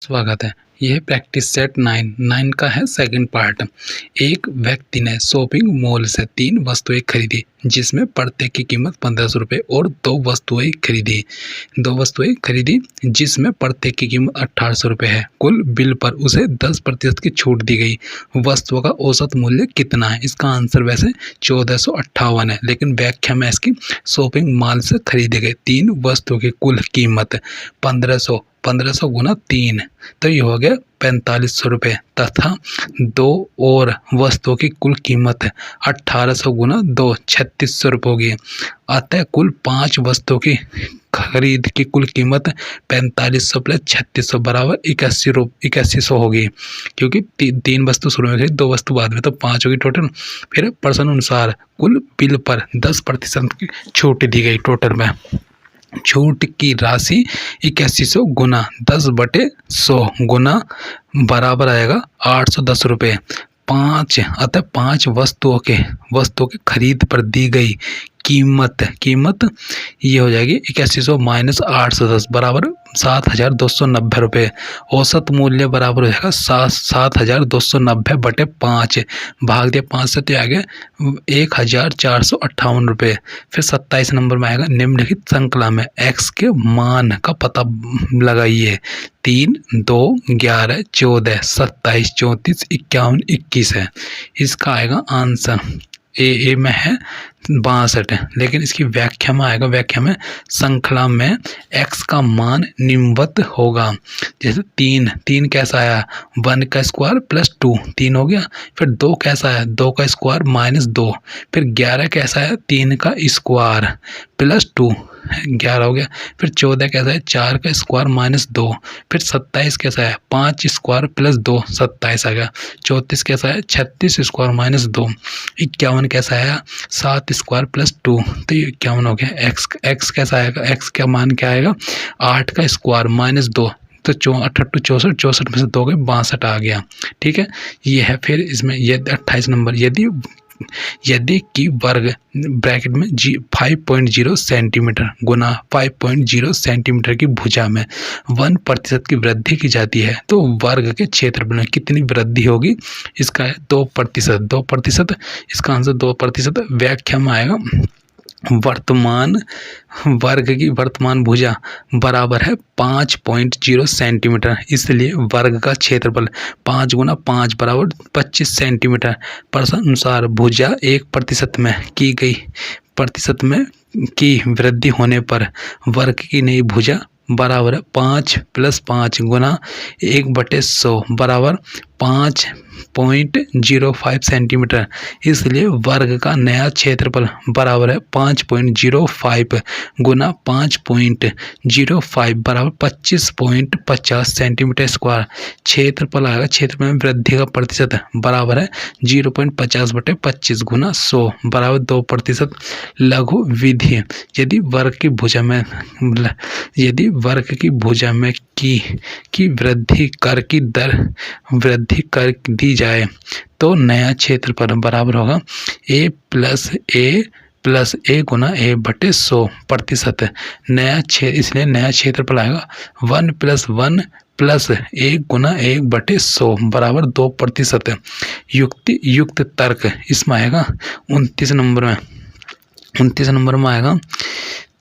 स्वागत है। यह प्रैक्टिस सेट 9 का है सेकंड पार्ट। एक व्यक्ति ने शॉपिंग मॉल से 3 वस्तुएं खरीदी जिसमें प्रत्येक की कीमत 1500 रुपये और 2 वस्तुएं खरीदी जिसमें प्रत्येक की कीमत 1800 रुपये है। कुल बिल पर उसे 10% की छूट दी गई। वस्तुओं का औसत मूल्य कितना है? इसका आंसर वैसे 1458 है, लेकिन व्याख्या में इसकी शॉपिंग मॉल से खरीदे गए 3 वस्तुओं की कुल कीमत 1500 गुना 3 तो ये हो गया 4500 रुपये तथा 2 और वस्तुओं की कुल कीमत 1800 गुना 2 3600 रुपये होगी। अतः कुल 5 वस्तुओं की खरीद की कुल कीमत 4500 प्लस 3600 बराबर 8100 होगी, क्योंकि 3 वस्तु शुरू में खरीद 2 वस्तु बाद में, तो 5 होगी टोटल। फिर प्रश्न अनुसार कुल बिल पर 10% की छूट दी गई। टोटल में छूट की राशि 8100 गुना 10/100 गुना बराबर आएगा 810 रुपये। 5 अतः 5 वस्तुओं के खरीद पर दी गई कीमत ये हो जाएगी 8100 माइनस 810 बराबर 7290 रुपये। औसत मूल्य बराबर हो जाएगा 7290 बटे 5 भाग दिया 5 से, तो आ गया 1458 रुपये। फिर 27 नंबर में आएगा निम्नलिखित श्रृंखला में x के मान का पता लगाइए। 3, 2, 11, 14, 27, 34, 51, 21 है। इसका आएगा आंसर ए में है 62, लेकिन इसकी व्याख्या में आएगा। व्याख्या में श्रृंखला में x का मान निम्नवत होगा। जैसे 3 कैसा आया 1 का स्क्वायर प्लस 2 3 हो गया। फिर 2 कैसा है 2 का स्क्वायर माइनस 2। फिर 11 कैसा है 3 का स्क्वायर प्लस 2 11 हो गया। फिर 14 कैसा है 4 का स्क्वायर माइनस 2। फिर 27 कैसा है 5 स्क्वायर प्लस 2 27 आ गया। 34 कैसा है 36 स्क्वायर माइनस 2। 51 कैसा है 7 स्क्वायर प्लस 2 तो ये 51 हो गया। x कैसा आएगा, x का मान क्या आएगा 8 का स्क्वायर माइनस 2 तो 68 64 में से 2 गए 62 आ गया। ठीक है, ये है। फिर इसमें ये 28 नंबर, यदि की वर्ग ब्रैकेट में 5.0 सेंटीमीटर गुना 5.0 सेंटीमीटर की भुजा में 1% की वृद्धि की जाती है तो वर्ग के क्षेत्रफल में कितनी वृद्धि होगी? इसका है 2%। इसका आंसर 2%। व्याख्या में आएगा वर्ग की वर्तमान भुजा बराबर है 5.0 सेंटीमीटर, इसलिए वर्ग का क्षेत्रफल 5 गुना 5 बराबर 25 सेंटीमीटर। प्रश्न अनुसार भुजा 1% में की वृद्धि होने पर वर्ग की नई भुजा बराबर है 5 + 5 गुना 1/100 बराबर 5.05 सेंटीमीटर, इसलिए वर्ग का नया क्षेत्रफल बराबर है 5.05 गुना 5.05 बराबर 25.50 सेंटीमीटर स्क्वायर। क्षेत्रफल आएगा, क्षेत्र में वृद्धि का प्रतिशत बराबर है 0.50 बटे 25 गुना 100 बराबर 2%। लघु विधि, यदि वर्ग की भुजा में की वृद्धि कर दी जाए तो नया क्षेत्रफल बराबर होगा a plus a Guna a बटे 100%। इसलिए नया क्षेत्रफल आएगा 1 + 1 प्लस 1 गुना 1 बटे 100 बराबर 2%। युक्त तर्क इसमें आएगा 29 नंबर में आएगा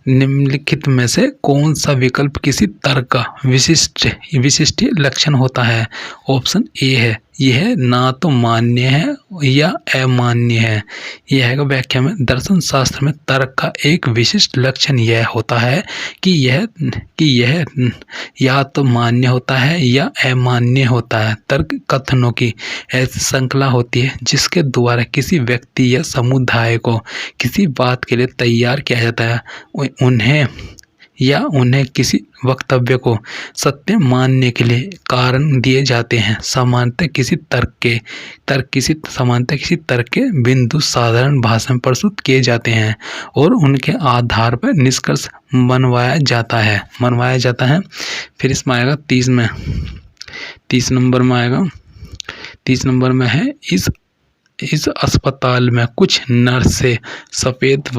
निम्नलिखित में से कौन सा विकल्प किसी तर्क का विशिष्ट लक्षण होता है? ऑप्शन ए है यह ना तो मान्य है या अमान्य है। यह है व्याख्या में दर्शन शास्त्र में तर्क का एक विशिष्ट लक्षण यह होता है कि यह या तो मान्य होता है या अमान्य होता है। तर्क कथनों की ऐसी श्रृंखला होती है जिसके द्वारा किसी व्यक्ति या समुदाय को किसी बात के लिए तैयार किया जाता है। उन्हें किसी वक्तव्य को सत्य मानने के लिए कारण दिए जाते हैं। सामान्यतः किसी तर्क के बिंदु साधारण भाषा में प्रस्तुत किए जाते हैं और उनके आधार पर निष्कर्ष मनवाया जाता है। फिर इसमें आएगा 30 नंबर में आएगा 30 नंबर में है इस अस्पताल में कुछ नर्सें सफ़ेद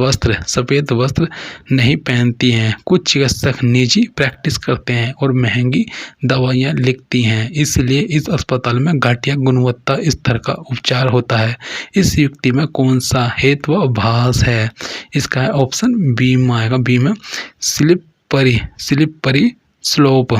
वस्त्र नहीं पहनती हैं। कुछ चिकित्सक निजी प्रैक्टिस करते हैं और महंगी दवाइयाँ लिखती हैं, इसलिए इस अस्पताल में घटिया गुणवत्ता स्तर का उपचार होता है। इस युक्ति में कौन सा हेत्वाभास है? इसका है ऑप्शन बी में आएगा। बी में स्लिपरी स्लोप।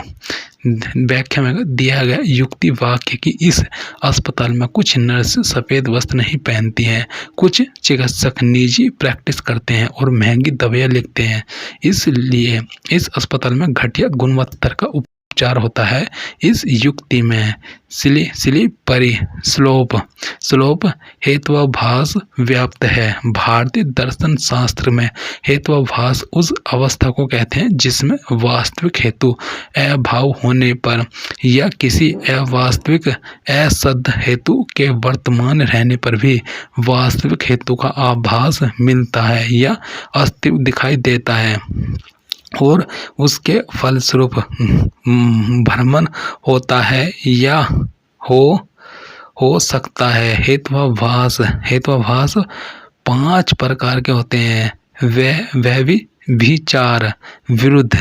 व्याख्या में दिया गया युक्ति वाक्य कि इस अस्पताल में कुछ नर्स सफ़ेद वस्त्र नहीं पहनती हैं, कुछ चिकित्सक निजी प्रैक्टिस करते हैं और महंगी दवाइयाँ लिखते हैं, इसलिए इस अस्पताल में घटिया गुणवत्ता का उपचार होता है। इस युक्ति में स्लिपरी स्लोप हेत्वाभास व्याप्त है। भारतीय दर्शन शास्त्र में हेत्वाभास उस अवस्था को कहते हैं जिसमें वास्तविक हेतु अभाव होने पर या किसी अवास्तविक असद हेतु के वर्तमान रहने पर भी वास्तविक हेतु का आभास मिलता है या अस्तित्व दिखाई देता है और उसके फलस्वरूप भ्रमण होता है या हो सकता है। हेत्वाभास 5 प्रकार के होते हैं। वह भी विचार विरुद्ध,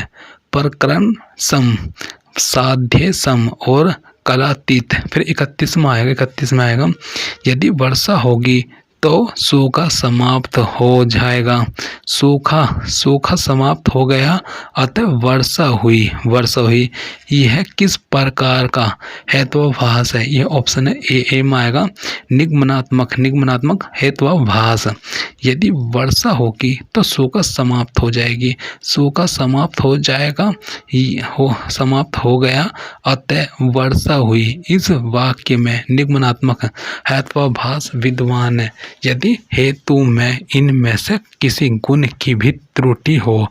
प्रकरण सम, साध्य सम और कलातीत। फिर 31 में आएगा यदि वर्षा होगी तो सूखा समाप्त हो जाएगा। सूखा समाप्त हो गया, अतः वर्षा हुई। यह किस प्रकार का हेत्वाभास है? यह ऑप्शन है ए में आएगा। निगमनात्मक हेत्वाभास। यदि वर्षा होगी तो सूखा समाप्त हो जाएगी। सूखा समाप्त हो जाएगा, समाप्त हो गया, अतः वर्षा हुई। इस वाक्य में निगमनात्मक हेत्वाभास विद्वान है। यदि हेतु में इनमें से किसी गुण की भी त्रुटि हो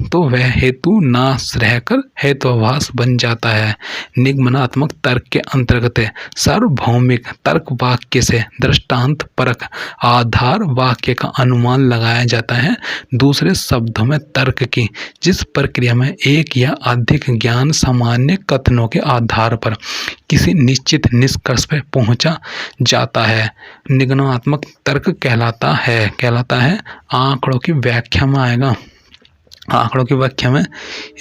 तो वह हेतु नाश रहकर हेत्वाभास बन जाता है। निगमनात्मक तर्क के अंतर्गत सार्वभौमिक तर्क वाक्य से दृष्टांत परक आधार वाक्य का अनुमान लगाया जाता है। दूसरे शब्दों में तर्क की जिस प्रक्रिया में एक या अधिक ज्ञान सामान्य कथनों के आधार पर किसी निश्चित निष्कर्ष पर पहुंचा जाता है, निगमनात्मक तर्क कहलाता है। आंकड़ों की व्याख्या में आएगा। आंकड़ों की व्याख्या में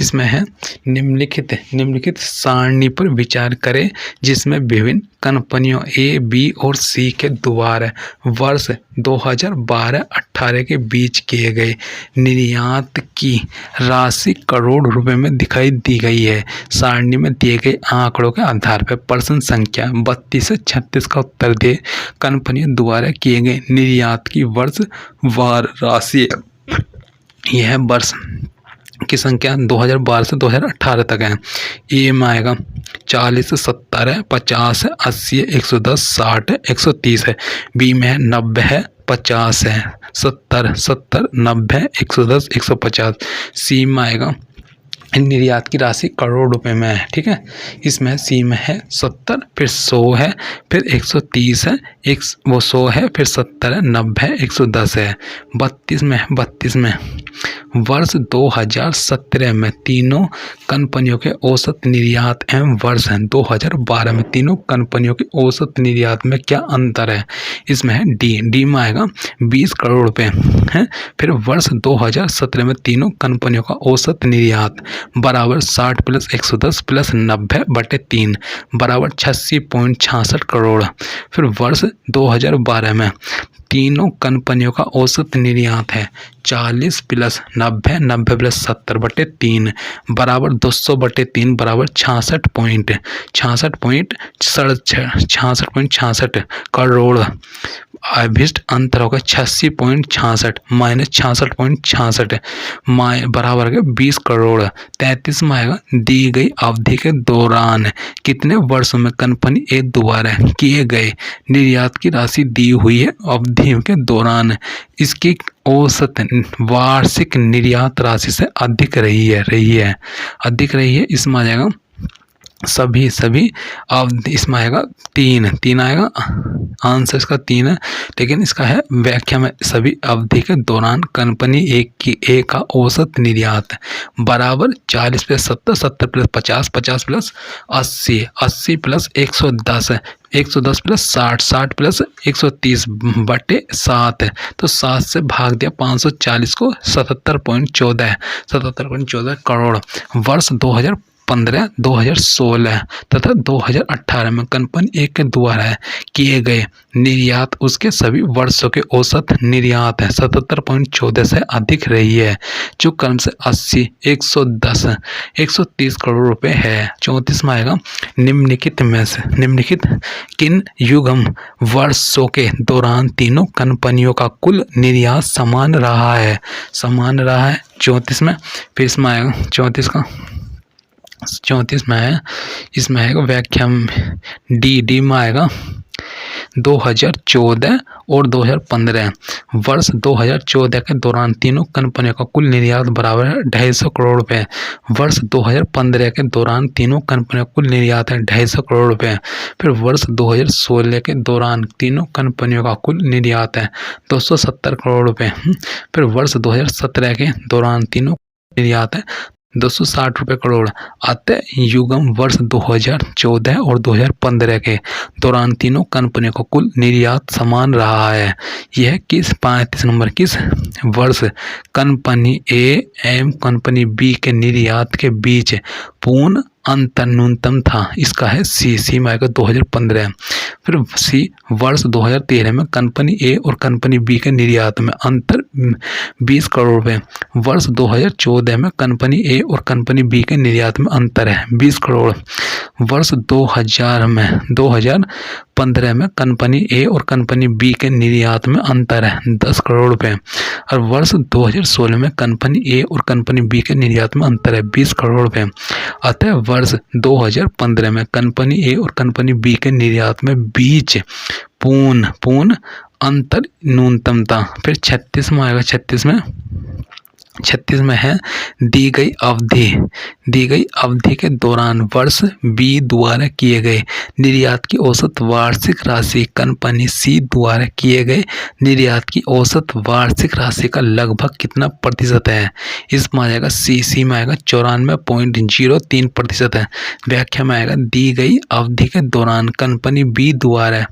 इसमें है निम्नलिखित सारणी पर विचार करें जिसमें विभिन्न कंपनियों ए, बी और सी के द्वारा वर्ष 2012-18 के बीच किए गए निर्यात की राशि करोड़ रुपए में दिखाई दी गई है। सारणी में दिए गए आंकड़ों के आधार पर प्रश्न संख्या 32 से 36 का उत्तर दे। कंपनियों द्वारा किए गए निर्यात की वर्षवार राशि। यह वर्ष की संख्या 2012 से 2018 तक है। ए में आएगा 40, 70 है, 50 है, 80 है, 110, 60 है, 130 है। बी में है 90 है, 50 है, 70, 90, 110, 150। सी में आएगा निर्यात की राशि करोड़ रुपए में है। ठीक है, इसमें सी में है 70, फिर 100 है, फिर 130 है, 100 है, फिर 70 है, 90 है, 110 है। 32 में वर्ष 2017 में तीनों कंपनियों के औसत निर्यात एवं वर्ष 2012 में तीनों कंपनियों के औसत निर्यात में क्या अंतर है? इसमें है डी में आएगा 20 करोड़ रुपए है। फिर वर्ष 2017 में तीनों कंपनियों का औसत निर्यात बराबर 60 + 110 + 90/3 बराबर 86.66 करोड़। फिर वर्ष 2012 में तीनों कंपनियों का औसत निर्यात है 40 + 90, 90 + 70/3 बराबर 200/3 बराबर 66.66 करोड़। अभिष्ट अंतर होगा 86.66 - 66.66 बराबर के 20 करोड़। 33 में आएगा दी गई अवधि के दौरान कितने वर्षों में कंपनी ए द्वारा किए गए निर्यात की राशि दी हुई है अवधि के दौरान इसकी औसत वार्षिक निर्यात राशि से अधिक रही है। इसमें आ जाएगा सभी सभी अवधि, इसमें आएगा तीन आएगा, आंसर इसका 3 है। लेकिन इसका है व्याख्या में सभी अवधि के दौरान कंपनी ए का औसत निर्यात बराबर 40 प्लस 70, 70 प्लस 50, 50 प्लस 80, 80 प्लस 110 है, 110 प्लस 60, 60 प्लस 130 बटे 7 है। तो 7 से भाग दिया 540 को, 77.14 77.14 करोड़। वर्ष 2015, 2016 तथा 2018 में कंपनी ए के द्वारा किए गए निर्यात उसके सभी वर्षों के औसत निर्यात है 77.14 से अधिक रही है, जो क्रम से 80, 110, 130 करोड़ रुपए है। 34 में आएगा, निम्नलिखित में से निम्नलिखित किन युग्म वर्षों के दौरान तीनों कंपनियों का कुल निर्यात समान रहा है? 34 में। फिर इसमें आएगा 34 में है, इसमें आएगा व्याख्या डी में आएगा 2014 और 2015। वर्ष 2014 के दौरान तीनों कंपनियों का कुल निर्यात बराबर है 250 करोड़ रुपए। वर्ष 2015 के दौरान तीनों कंपनियों का कुल निर्यात है 250 करोड़ रुपए। फिर वर्ष 2016 के दौरान तीनों कंपनियों का कुल निर्यात है 270 करोड़ रुपए। फिर वर्ष 2017 के दौरान तीनों निर्यात है 260 रुपये करोड़। अतः युग्म वर्ष 2014 और 2015 के दौरान तीनों कंपनियों का कुल निर्यात समान रहा है। यह किस 35 नंबर किस वर्ष कंपनी ए एवं कंपनी बी के निर्यात के बीच पूर्ण अंतर न्यूनतम था? इसका है सी में आएगा 2015। फिर सी वर्ष 2013 में कंपनी ए और कंपनी बी के निर्यात में अंतर 20 करोड़ रुपए। वर्ष 2014 में कंपनी ए और कंपनी बी के निर्यात में अंतर है 20 करोड़। वर्ष 2015 में कंपनी ए और कंपनी बी के निर्यात में अंतर है 10 करोड़ रुपए। और वर्ष 2016 में कंपनी ए और कंपनी बी के निर्यात में अंतर है 20 करोड़ रुपए। अतः वर्ष 2015 में कंपनी ए और कंपनी बी के निर्यात में बीच पूर्ण अंतर न्यूनतम था। फिर 36 में आएगा, 36 में है, दी गई अवधि के दौरान वर्ष बी द्वारा किए गए निर्यात की औसत वार्षिक राशि कंपनी सी द्वारा किए गए निर्यात की औसत वार्षिक राशि का लगभग कितना प्रतिशत है? इसमें आ जाएगा सी में आएगा 94.03% है। व्याख्या में आएगा, दी गई अवधि के दौरान कंपनी बी द्वारा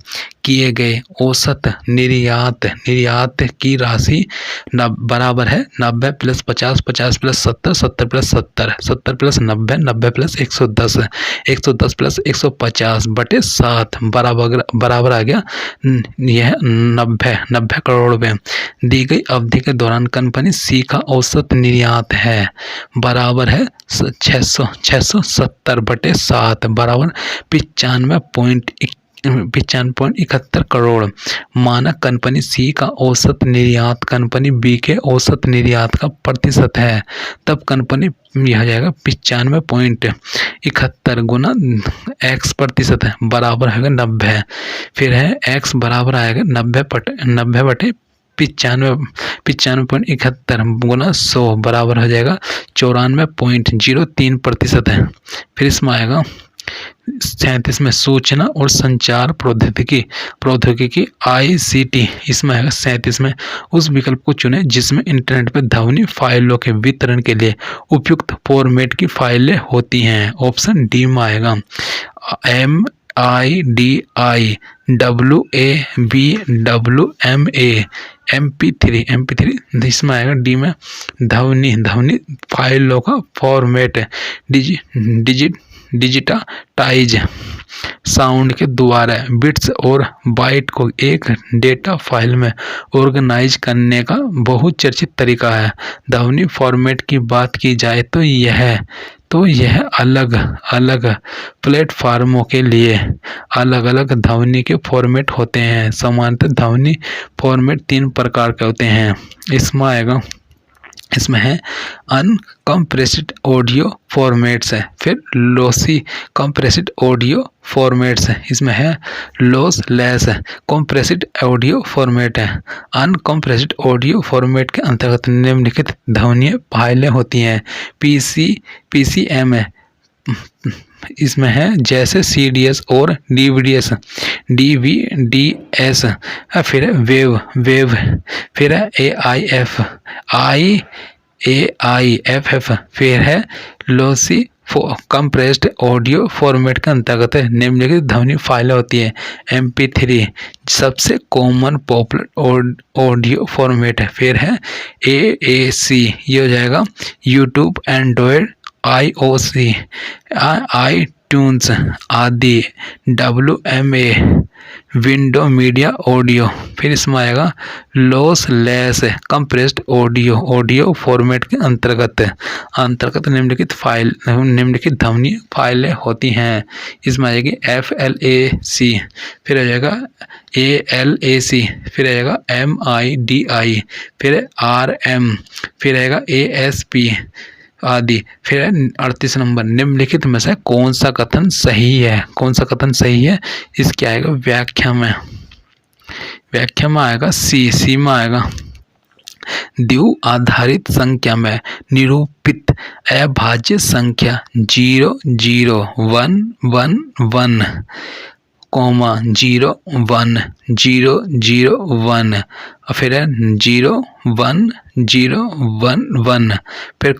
किए गए औसत निर्यात की राशि बराबर है 90 plus 50, 50 plus 70, 70 plus 70, 70 plus 90, 90 plus 110, 110 plus 150 बटे 7 बराबर आ गया यह 90 करोड़ रुपए। दी गई अवधि के दौरान कंपनी सी का औसत निर्यात है बराबर है 670 बटे 7 बराबर 95.71 करोड़। माना कंपनी सी का औसत निर्यात कंपनी बी के औसत निर्यात का प्रतिशत है, तब कंपनी यह जाएगा 95.71 गुना x प्रतिशत है बराबर है 90। फिर है x बराबर आएगा 90 बटे 95.71 गुना 100 बराबर हो जाएगा 94.03% है। फिर इसमें आएगा 37 में सूचना और संचार प्रौद्योगिकी ICT। इसमें आएगा 37 में उस विकल्प को चुनें जिसमें इंटरनेट पर ध्वनि फाइलों के वितरण के लिए उपयुक्त फॉर्मेट की फाइलें होती हैं। ऑप्शन डी में आएगा MIDI WAVWMA MP3। इसमें आएगा डी में ध्वनि फाइलों का फॉर्मेट डिजिटाइज साउंड के द्वारा बिट्स और बाइट को एक डेटा फाइल में ऑर्गेनाइज करने का बहुचर्चित तरीका है। ध्वनि फॉर्मेट की बात की जाए तो यह अलग अलग प्लेटफार्मों के लिए अलग अलग ध्वनि के फॉर्मेट होते हैं। सामान्यतः ध्वनि फॉर्मेट 3 प्रकार के होते हैं। इसमें आएगा, इसमें है अनकम्प्रेस्ड ऑडियो फॉर्मेट्स है, फिर लॉसी कंप्रेस्ड ऑडियो फॉर्मेट्स है, इसमें है लॉसलेस कंप्रेस्ड ऑडियो फॉर्मेट है। अनकम्प्रेस्ड ऑडियो फॉर्मेट के अंतर्गत निम्नलिखित ध्वनि फाइलें होती हैं। PCM है, इसमें है जैसे CDS और DVDS, DVDS, फिर है वेव, फिर है AIF, फिर है लॉसी कंप्रेस्ड ऑडियो फॉर्मेट के अंतर्गत निम्नलिखित ध्वनि फाइलें होती है। MP3 सबसे कॉमन पॉपुलर ऑडियो फॉर्मेट है। फिर है AAC, ये हो जाएगा यूट्यूब, एंड्रॉयड, IOC, iTunes आदि, WMA विंडो मीडिया ऑडियो। फिर इसमें आएगा लॉसलेस कंप्रेस्ड ऑडियो फॉर्मेट के अंतर्गत निम्नलिखित ध्वनि फाइलें होती हैं। इसमें आ जाएगी FLAC, फिर आ जाएगा ALAC, फिर आ जाएगा MIDI, फिर RM, फिर आएगा ASP आदि। फिर है 38 नंबर, निम्नलिखित में से कौन सा कथन सही है। इसके आएगा व्याख्या में आएगा सी में आएगा द्वि आधारित संख्या में निरूपित अभाज्य संख्या 0 0 1 1 1, 0 1 0 0 1, फिर है 0 1 0 1 1, फिर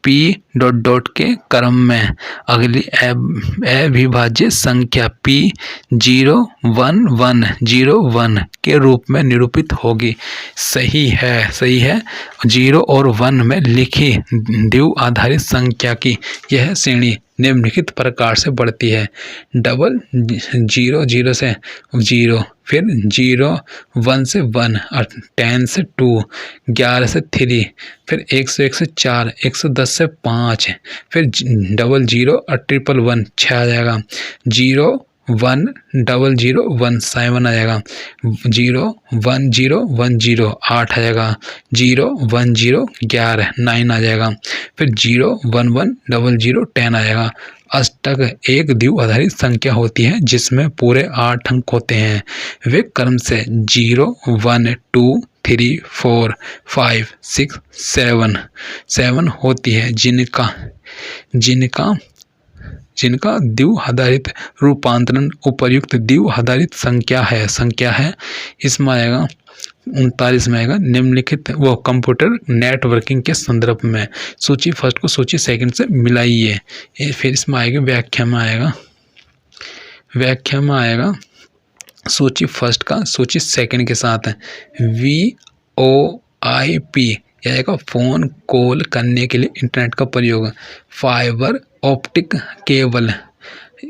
P डॉट के क्रम में अगली अविभाज्य संख्या P 0 1 1 0 1 के रूप में निरूपित होगी। सही है 0 और 1 में लिखी द्वि आधारित संख्या की यह श्रेणी निम्नलिखित प्रकार से बढ़ती है। 0 0 से 0, फिर 0 1 से 1, 10 से 2, 11 से 3, फिर 101 से 4, 110 से 5, फिर 0 0 1 1 6 आ जाएगा, 0 1 0 0 1 7 आ जाएगा, 0 1 0 1 0 8 आ जाएगा, 0 1 0 11 9 आ जाएगा, फिर 0 1 1 0 0 10 आ जाएगा। अष्टक एक द्वि आधारित संख्या होती है जिसमें पूरे 8 अंक होते हैं। वे क्रम से 0 1 2 3 4 5 6 7 होती है जिनका द्वि आधारित रूपांतरण उपर्युक्त द्वि आधारित संख्या है। इसमें आएगा 39 में आएगा निम्नलिखित वो कंप्यूटर नेटवर्किंग के संदर्भ में सूची फर्स्ट को सूची सेकंड से मिलाइए। फिर इसमें आएगा व्याख्या में आएगा सूची फर्स्ट का सूची सेकंड के साथ VoIP आएगा फोन कॉल करने के लिए इंटरनेट का प्रयोग। फाइबर ऑप्टिक केबल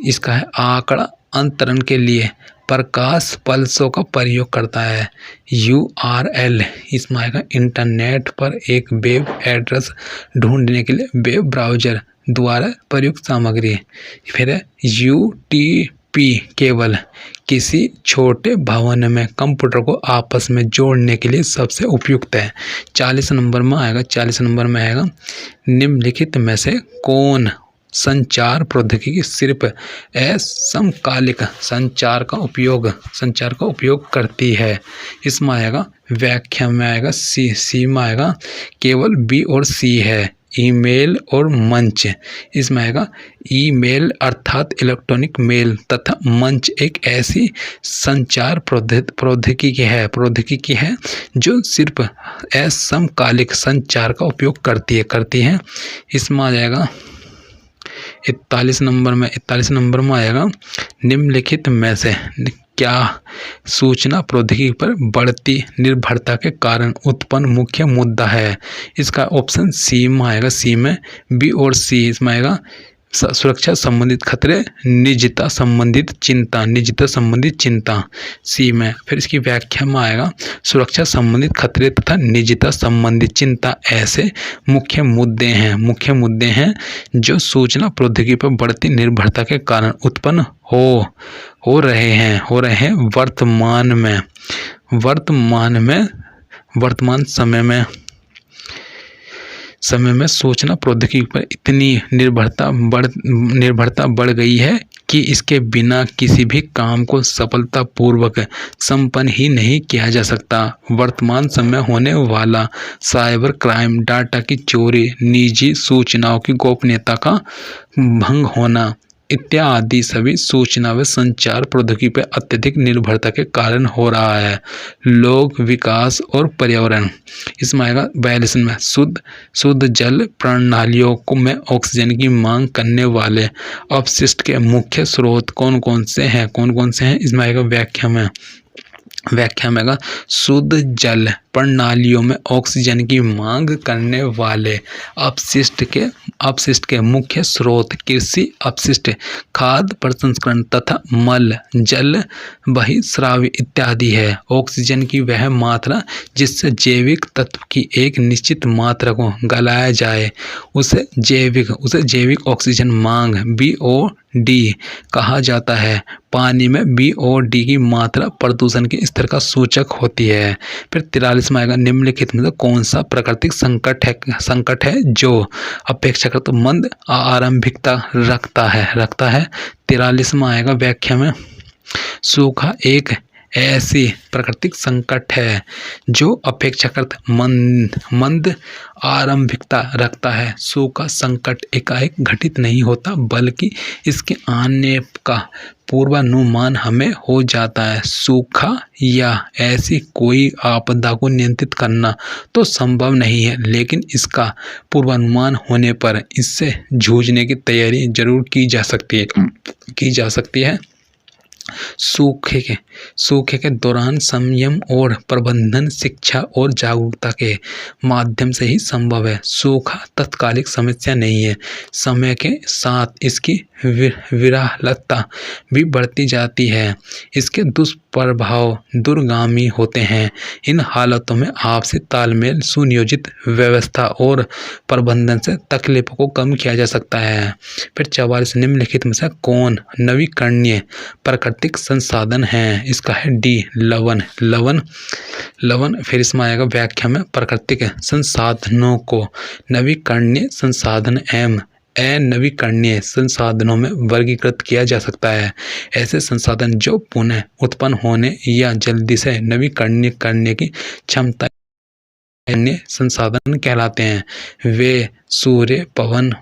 इसका है आंकड़ा अंतरण के लिए प्रकाश पल्सों का प्रयोग करता है। URL इसमें आएगा इंटरनेट पर एक वेब एड्रेस ढूंढने के लिए वेब ब्राउज़र द्वारा प्रयुक्त सामग्री। फिर है UTP केबल किसी छोटे भवन में कंप्यूटर को आपस में जोड़ने के लिए सबसे उपयुक्त है। 40 नंबर में आएगा निम्नलिखित में से कौन संचार प्रौद्योगिकी सिर्फ असमकालिक संचार का उपयोग करती है। इसमें आएगा व्याख्या में आएगा सी में आएगा केवल B और C है। ईमेल और मंच इसमें आएगा ईमेल अर्थात इलेक्ट्रॉनिक मेल तथा मंच एक ऐसी संचार प्रौद्योगिकी है जो सिर्फ असमकालिक संचार का उपयोग करती है। इसमें आ जाएगा 41 नंबर में आएगा निम्नलिखित में से क्या सूचना प्रौद्योगिकी पर बढ़ती निर्भरता के कारण उत्पन्न मुख्य मुद्दा है। इसका ऑप्शन सी में आएगा। सी में बी और सी इसमें आएगा सुरक्षा संबंधित खतरे, निजता संबंधित चिंता सी में। फिर इसकी व्याख्या में आएगा सुरक्षा संबंधित खतरे तथा निजता संबंधित चिंता ऐसे मुख्य मुद्दे हैं जो सूचना प्रौद्योगिकी पर बढ़ती निर्भरता के कारण उत्पन्न हो रहे हैं वर्तमान समय में सूचना प्रौद्योगिकी पर इतनी निर्भरता बढ़ गई है कि इसके बिना किसी भी काम को सफलतापूर्वक संपन्न ही नहीं किया जा सकता। वर्तमान समय होने वाला साइबर क्राइम, डाटा की चोरी, निजी सूचनाओं की गोपनीयता का भंग होना, इत्यादि सभी सूचना व संचार प्रौद्योगिकी पर अत्यधिक निर्भरता के कारण हो रहा है। लोग, विकास और पर्यावरण। इसमें आएगा 42 में शुद्ध जल प्रणालियों को में ऑक्सीजन की मांग करने वाले अपशिष्ट के मुख्य स्रोत कौन कौन से हैं? इसमें आएगा व्याख्या में आएगा शुद्ध जल प्रणालियों में ऑक्सीजन की मांग करने वाले अपशिष्ट के मुख्य स्रोत कृषि अपशिष्ट, खाद्य प्रसंस्करण तथा मल जल बहिस्राव इत्यादि है। ऑक्सीजन की वह मात्रा जिससे जैविक तत्व की एक निश्चित मात्रा को गलाया जाए उसे जैविक ऑक्सीजन मांग BOD कहा जाता है। पानी में BOD की मात्रा प्रदूषण के स्तर का सूचक होती है। फिर 43 में आएगा निम्नलिखित में कौन सा प्राकृतिक संकट है जो अपेक्षाकृत मंद आरंभिकता रखता है। 43 में आएगा व्याख्या में सूखा एक ऐसी प्राकृतिक संकट है जो अपेक्षाकृत मंद आरंभिकता रखता है। सूखा संकट एकाएक घटित नहीं होता बल्कि इसके आने का पूर्वानुमान हमें हो जाता है। सूखा या ऐसी कोई आपदा को नियंत्रित करना तो संभव नहीं है, लेकिन इसका पूर्वानुमान होने पर इससे जूझने की तैयारी जरूर की जा सकती है। सूखे के दौरान संयम और प्रबंधन शिक्षा और जागरूकता के माध्यम से ही संभव है। सूखा तत्कालिक समस्या नहीं है, समय के साथ इसकी विरलता भी बढ़ती जाती है। इसके दुष्प्रभाव दूरगामी होते हैं। इन हालतों में आपसी तालमेल, सुनियोजित व्यवस्था और प्रबंधन से तकलीफों को कम किया जा सकता है। फिर 44 निम्नलिखित में से कौन नवीकरणीय प्राकृतिक संसाधन है? इसका है D लवण। फिर इसमें आएगा व्याख्या में प्राकृतिक संसाधनों को नवीकरणीय संसाधन अनवीकरणीय संसाधनों में वर्गीकृत किया जा सकता है। ऐसे संसाधन जो पुनः उत्पन्न होने या जल्दी से नवीकरणीय करने की क्षमता संसाधन कहलाते हैं। वे सूर्य, पवन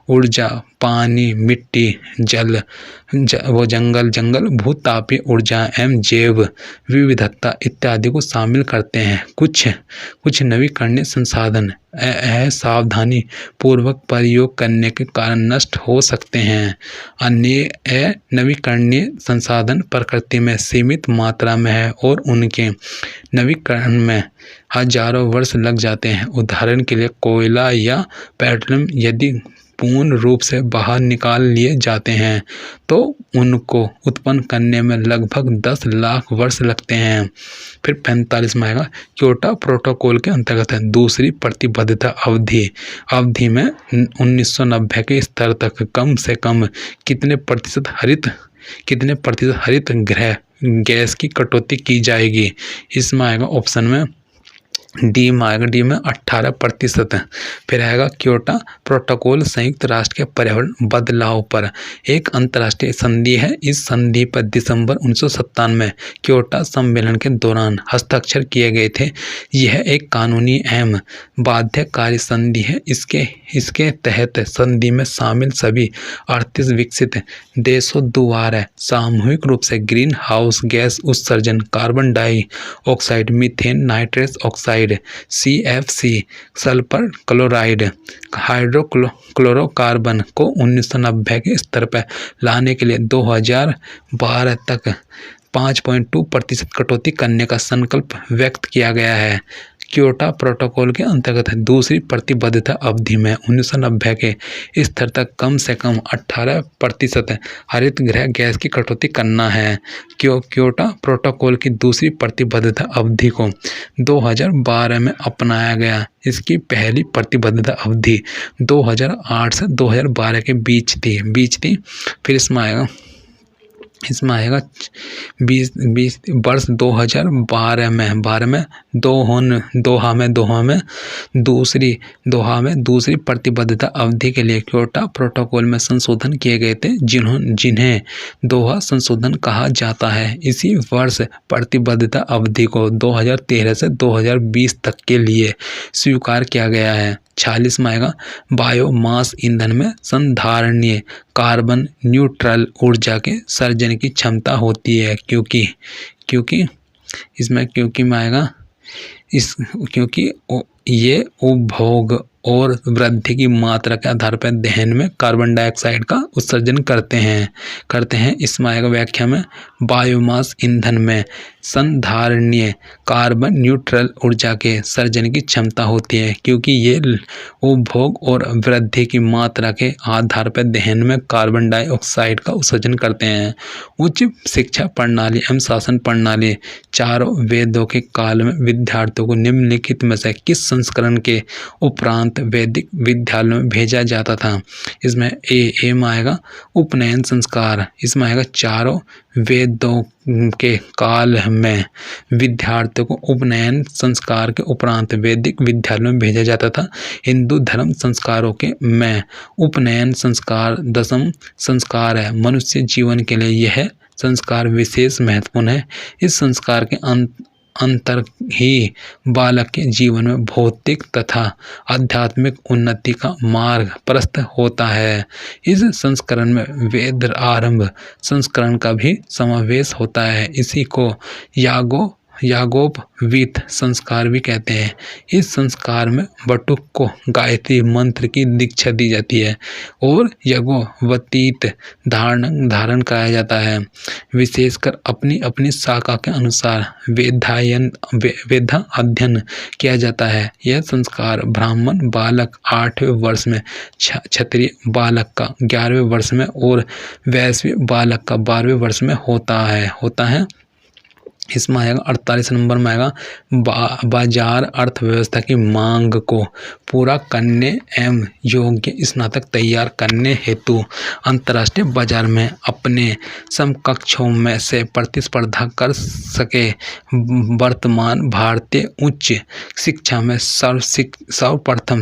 ऊर्जा, पानी, मिट्टी, जंगल, भूतापीय ऊर्जा एवं जैव विविधता इत्यादि को शामिल करते हैं। कुछ नवीकरणीय संसाधन असावधानी पूर्वक प्रयोग करने के कारण नष्ट हो सकते हैं। अन्य नवीकरणीय संसाधन प्रकृति में सीमित मात्रा में है और उनके नवीकरण में हजारों वर्ष लग जाते हैं। उदाहरण के लिए कोयला या पेट्रोलियम यदि पूर्ण रूप से बाहर निकाल लिए जाते हैं तो उनको उत्पन्न करने में लगभग 10 लाख वर्ष लगते हैं। फिर 45 में आएगा क्योटो प्रोटोकॉल के अंतर्गत है दूसरी प्रतिबद्धता अवधि में 1990 के स्तर तक कम से कम कितने प्रतिशत हरित गृह गैस की कटौती की जाएगी? इसमें आएगा ऑप्शन में डी में 18%। फिर आएगा क्योटो प्रोटोकॉल संयुक्त राष्ट्र के पर्यावरण बदलाव पर एक अंतर्राष्ट्रीय संधि है। इस संधि पर दिसंबर 1997 में क्योटो सम्मेलन के दौरान हस्ताक्षर किए गए थे। यह एक कानूनी एवं बाध्यकारी संधि है। इसके तहत संधि में शामिल सभी 38 विकसित देशों द्वारा सामूहिक रूप से ग्रीन हाउस गैस उत्सर्जन, carbon dioxide, methane, nitrous oxide, CFC, sulphur chloride, hydrochlorocarbon को 1990 के स्तर पर लाने के लिए 2012 तक 5.2% कटौती करने का संकल्प व्यक्त किया गया है। क्योटो प्रोटोकॉल के अंतर्गत दूसरी प्रतिबद्धता अवधि में 1990 के स्तर तक कम से कम 18% हरित गृह गैस की कटौती करना है। क्योटो प्रोटोकॉल की दूसरी प्रतिबद्धता अवधि को 2012 में अपनाया गया। इसकी पहली प्रतिबद्धता अवधि 2008 से 2012 के बीच थी। फिर इसमें आएगा 20 वर्ष 2012 में दोहा में दूसरी प्रतिबद्धता अवधि के लिए क्योटो प्रोटोकॉल में संशोधन किए गए थे, जिन्हें दोहा संशोधन कहा जाता है। इसी वर्ष प्रतिबद्धता अवधि को 2013 से 2020 तक के लिए स्वीकार किया गया है। 46 में आएगा बायोमास ईंधन में संधारणीय कार्बन न्यूट्रल ऊर्जा के सर्जन की क्षमता होती है, क्योंकि इसमें क्योंकि में आएगा क्योंकि ये उपभोग और वृद्धि की मात्रा के आधार पर दहन में कार्बन डाइऑक्साइड का उत्सर्जन करते हैं। इसमें आएगा व्याख्या में बायोमास ईंधन में संधारणीय कार्बन न्यूट्रल ऊर्जा के सर्जन की क्षमता होती है, क्योंकि ये उपभोग और वृद्धि की मात्रा के आधार पर दहन में कार्बन डाइऑक्साइड का उत्सर्जन करते हैं। उच्च शिक्षा प्रणाली एवं शासन प्रणाली चारों वेदों के काल में विद्यार्थियों को निम्नलिखित में से किस संस्करण के उपरांत वैदिक विद्यालयों में भेजा जाता था? इसमें ए में आएगा उपनयन संस्कार। इसमें आएगा चारों वेदों के काल में विद्यार्थियों को उपनयन संस्कार के उपरांत वैदिक विद्यालयों में भेजा जाता था। हिंदू धर्म संस्कारों के में उपनयन संस्कार 10वां संस्कार है। मनुष्य जीवन के लिए यह संस्कार विशेष महत्वपूर्ण है। इस संस्कार के अंतर ही बालक के जीवन में भौतिक तथा आध्यात्मिक उन्नति का मार्ग प्रशस्त होता है। इस संस्करण में वेद आरंभ संस्करण का भी समावेश होता है। इसी को यागोपवीत संस्कार भी कहते हैं। इस संस्कार में बटुक को गायत्री मंत्र की दीक्षा दी जाती है और यज्ञोपवीत धारण कराया जाता है। विशेषकर अपनी अपनी शाखा के अनुसार वेद अध्ययन किया जाता है। यह संस्कार ब्राह्मण बालक 8वें वर्ष में, क्षत्रिय बालक का 11वें वर्ष में और वैश्य बालक का 12वें वर्ष में होता है। इसमें आएगा 48 नंबर में आएगा बाजार अर्थव्यवस्था की मांग को पूरा करने एवं योग्य स्नातक तैयार करने हेतु अंतर्राष्ट्रीय बाजार में अपने समकक्षों में से प्रतिस्पर्धा कर सके। वर्तमान भारतीय उच्च शिक्षा में सर्वप्रथम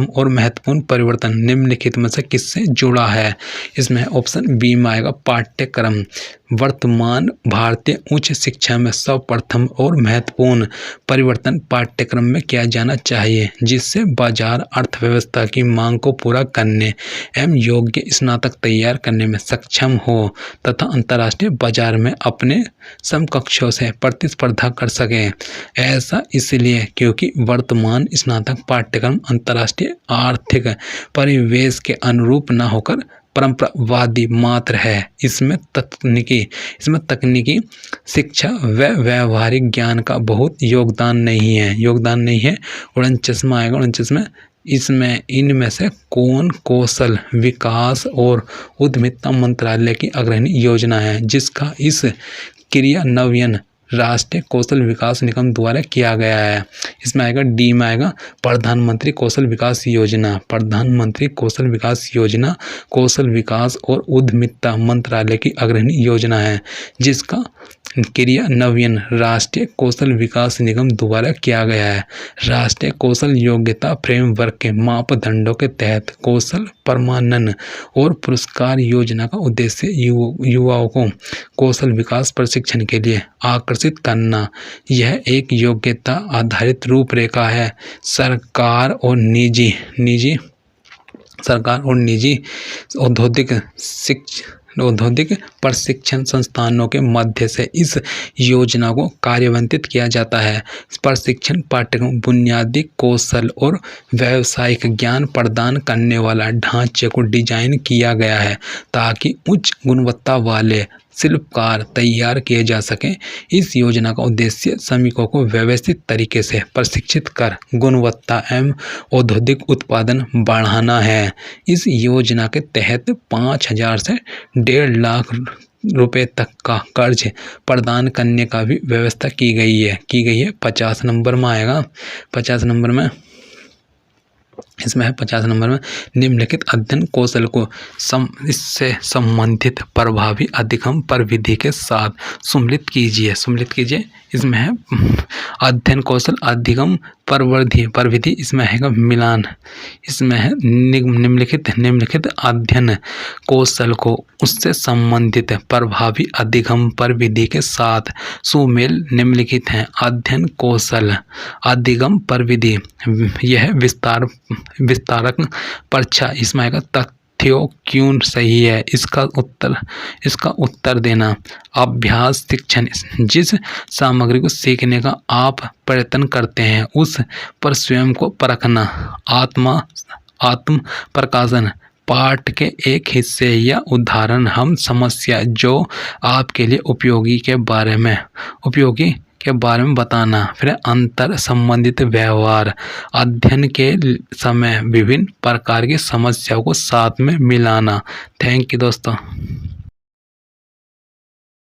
और महत्वपूर्ण परिवर्तन निम्नलिखित में से किससे जुड़ा है? इसमें ऑप्शन बी में आएगा पाठ्यक्रम। वर्तमान भारतीय उच्च शिक्षा में सर्वप्रथम और महत्वपूर्ण परिवर्तन पाठ्यक्रम में किया जाना चाहिए, जिससे बाजार अर्थव्यवस्था की मांग को पूरा करने एवं योग्य स्नातक तैयार करने में सक्षम हो तथा अंतर्राष्ट्रीय बाजार में अपने समकक्षों से प्रतिस्पर्धा कर सके। ऐसा इसलिए क्योंकि वर्तमान स्नातक पाठ्यक्रम अंतर्राष्ट्रीय आर्थिक परिवेश के अनुरूप न होकर परंपरावादी मात्र है। इसमें तकनीकी शिक्षा व व्यावहारिक ज्ञान का बहुत योगदान नहीं है। 49 में आएगा। 49 में इसमें इनमें से कौन कौशल विकास और उद्यमिता मंत्रालय की अग्रणी योजना है, जिसका इस क्रियान्वयन राष्ट्रीय कौशल विकास निगम द्वारा किया गया है? इसमें आएगा डी में आएगा प्रधानमंत्री कौशल विकास योजना। प्रधानमंत्री कौशल विकास योजना कौशल विकास और उद्यमिता मंत्रालय की अग्रणी योजना है, जिसका क्रियान्वयन राष्ट्रीय कौशल विकास निगम द्वारा किया गया है। राष्ट्रीय कौशल योग्यता फ्रेमवर्क के मापदंडों के तहत कौशल प्रमाणन और पुरस्कार योजना का उद्देश्य युवाओं को कौशल विकास प्रशिक्षण के लिए आकर्षित करना। यह एक योग्यता आधारित रूपरेखा है। सरकार और निजी औद्योगिक प्रशिक्षण संस्थानों के मध्य से इस योजना को कार्यान्वित किया जाता है। प्रशिक्षण पाठ्यक्रम बुनियादी कौशल और व्यावसायिक ज्ञान प्रदान करने वाला ढांचे को डिजाइन किया गया है ताकि उच्च गुणवत्ता वाले शिल्पकार तैयार किए जा सकें। इस योजना का उद्देश्य श्रमिकों को व्यवस्थित तरीके से प्रशिक्षित कर गुणवत्ता एवं औद्योगिक उत्पादन बढ़ाना है। इस योजना के तहत 5,000 से 1.5 लाख रुपए तक का कर्ज प्रदान करने का भी व्यवस्था की गई है। 50 नंबर में आएगा। 50 नंबर में इसमें है 50 नंबर में, निम्नलिखित अध्ययन कौशल को इससे संबंधित प्रभावी अधिगम प्रविधि के साथ सम्मिलित कीजिए। इसमें है अध्ययन कौशल अधिगम प्रविधि, इसमें है मिलान। इसमें है निम्नलिखित अध्ययन कौशल को उससे संबंधित प्रभावी अधिगम प्रविधि के साथ सुमेल निम्नलिखित हैं। अध्ययन कौशल अधिगम प्रविधि, यह विस्तारक परीक्षा, इसमें आएगा तथ्यों क्यों सही है, इसका उत्तर देना। अभ्यास शिक्षण, जिस सामग्री को सीखने का आप प्रयत्न करते हैं उस पर स्वयं को परखना। आत्म प्रकाशन, पाठ के एक हिस्से या उदाहरण हम समस्या जो आपके लिए उपयोगी के बारे में बताना। फिर अंतर संबंधित व्यवहार, अध्ययन के समय विभिन्न प्रकार की समस्याओं को साथ में मिलाना। थैंक यू दोस्तों।